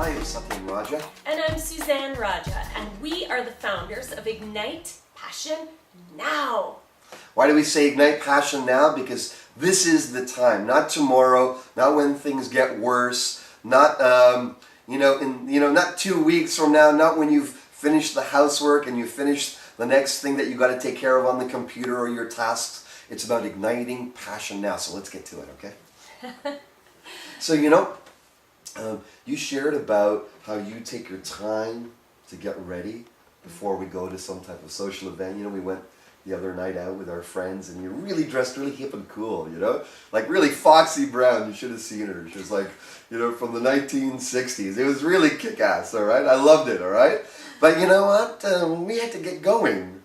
Hi, I'm Satyan Raja. And I'm Suzanne Raja, and we are the founders of Ignite Passion Now. Why do we say ignite passion now? Because this is the time, not tomorrow, not when things get worse, not not 2 weeks from now, not when you've finished the housework and you've finished the next thing that you got to take care of on the computer or your tasks. It's about igniting passion now. So let's get to it, okay? So you shared about how you take your time to get ready before we go to some type of social event. We went the other night out with our friends, and you're really dressed really hip and cool, like really Foxy Brown. You should have seen her. She was like, from the 1960s. It was really kick-ass, all right? I loved it, all right? But you know what? We had to get going.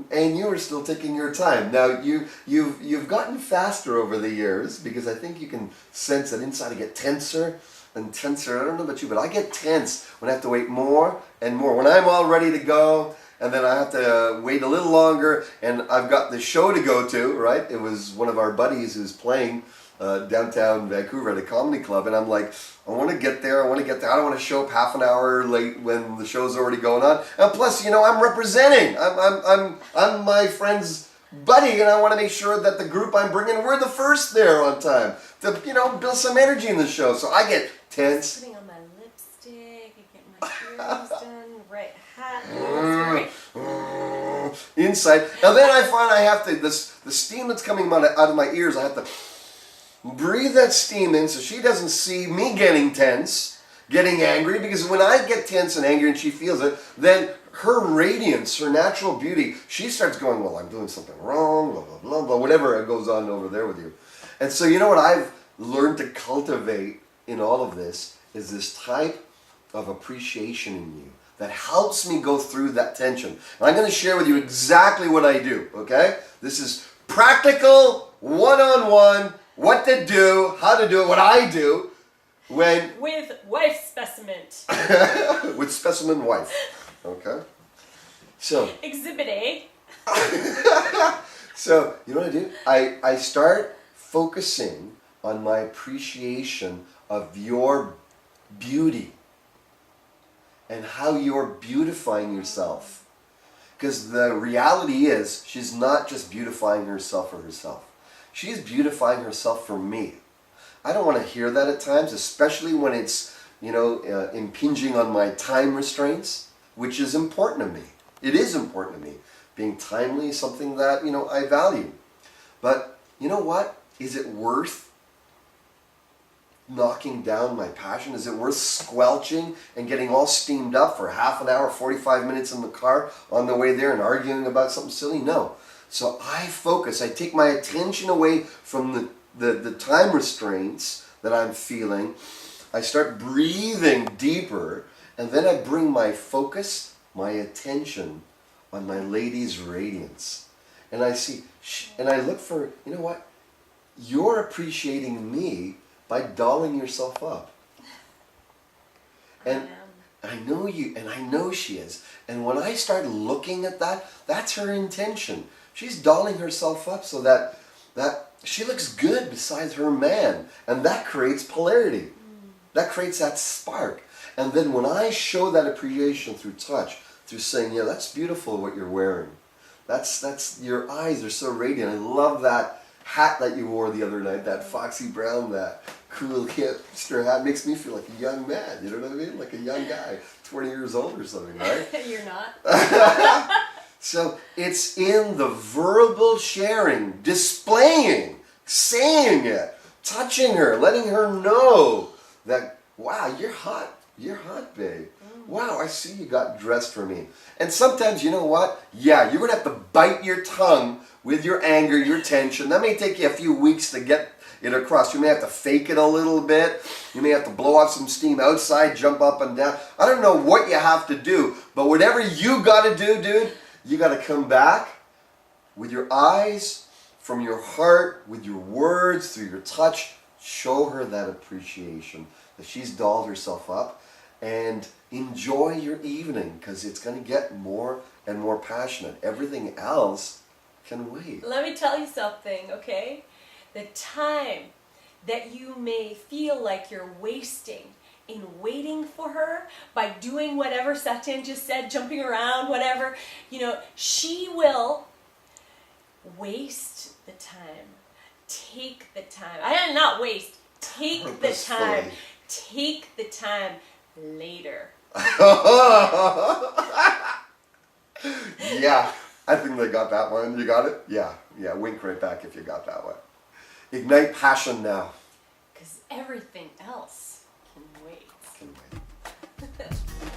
And you were still taking your time. Now, you've gotten faster over the years, because I think you can sense that inside I get tenser and tenser. I don't know about you, but I get tense when I have to wait more and more. When I'm all ready to go, and then I have to wait a little longer, and I've got the show to go to, right? It was one of our buddies who's playing downtown Vancouver at a comedy club, and I'm like, I want to get there. I don't want to show up half an hour late when the show's already going on. And plus, I'm representing. I'm my friend's buddy, and I want to make sure that the group I'm bringing, we're the first there on time to, build some energy in the show. So I get tense. Putting on my lipstick, getting my earrings done, right hat. Inside. And then I find I have to, the steam that's coming out of my ears, I have to breathe that steam in so she doesn't see me getting tense, getting angry, because when I get tense and angry and she feels it, then her radiance, her natural beauty, she starts going, well, I'm doing something wrong, blah, blah, blah, blah, whatever goes on over there with you. And so what I've learned to cultivate in all of this is this type of appreciation in you that helps me go through that tension. And I'm going to share with you exactly what I do, okay? This is practical, one-on-one, what to do, how to do it, what I do when... With wife specimen. With specimen wife, okay? So... Exhibit A. So, you know what I do? I start focusing on my appreciation of your beauty and how you're beautifying yourself. Because the reality is, she's not just beautifying herself for herself. She's beautifying herself for me. I don't want to hear that at times, especially when it's, impinging on my time restraints, which is important to me. It is important to me. Being timely is something that, I value. But you know what? Is it worth knocking down my passion? Is it worth squelching and getting all steamed up for half an hour, 45 minutes in the car on the way there and arguing about something silly? No. So I focus, I take my attention away from the time restraints that I'm feeling. I start breathing deeper, and then I bring my focus, my attention on my lady's radiance. And I see, and I look for, you're appreciating me by dolling yourself up. And I know you, and I know she is. And when I start looking at that, that's her intention. She's dolling herself up so that she looks good beside her man. And that creates polarity. That creates that spark. And then when I show that appreciation through touch, through saying, yeah, that's beautiful what you're wearing. That's your eyes are so radiant. I love that hat that you wore the other night, that Foxy Brown, that cool hipster hat. Makes me feel like a young man, you know what I mean? Like a young guy, 20 years old or something, right? You're not. So it's in the verbal sharing, displaying, saying it, touching her, letting her know that, wow, you're hot, babe. Wow, I see you got dressed for me. And sometimes, you know what? Yeah, you're going to have to bite your tongue with your anger, your tension. That may take you a few weeks to get it across. You may have to fake it a little bit. You may have to blow off some steam outside, jump up and down. I don't know what you have to do, but whatever you got to do, dude, you got to come back with your eyes, from your heart, with your words, through your touch. Show her that appreciation, that she's dolled herself up. And enjoy your evening, because it's going to get more and more passionate. Everything else can wait. Let me tell you something, okay? The time that you may feel like you're wasting in waiting for her, by doing whatever Satyan just said, jumping around, whatever, she will waste the time. Take the time. Not waste. Take the time. Take the time later. Yeah, I think they got that one. You got it? Yeah, wink right back if you got that one. Ignite passion now. Because everything else can wait. Can wait.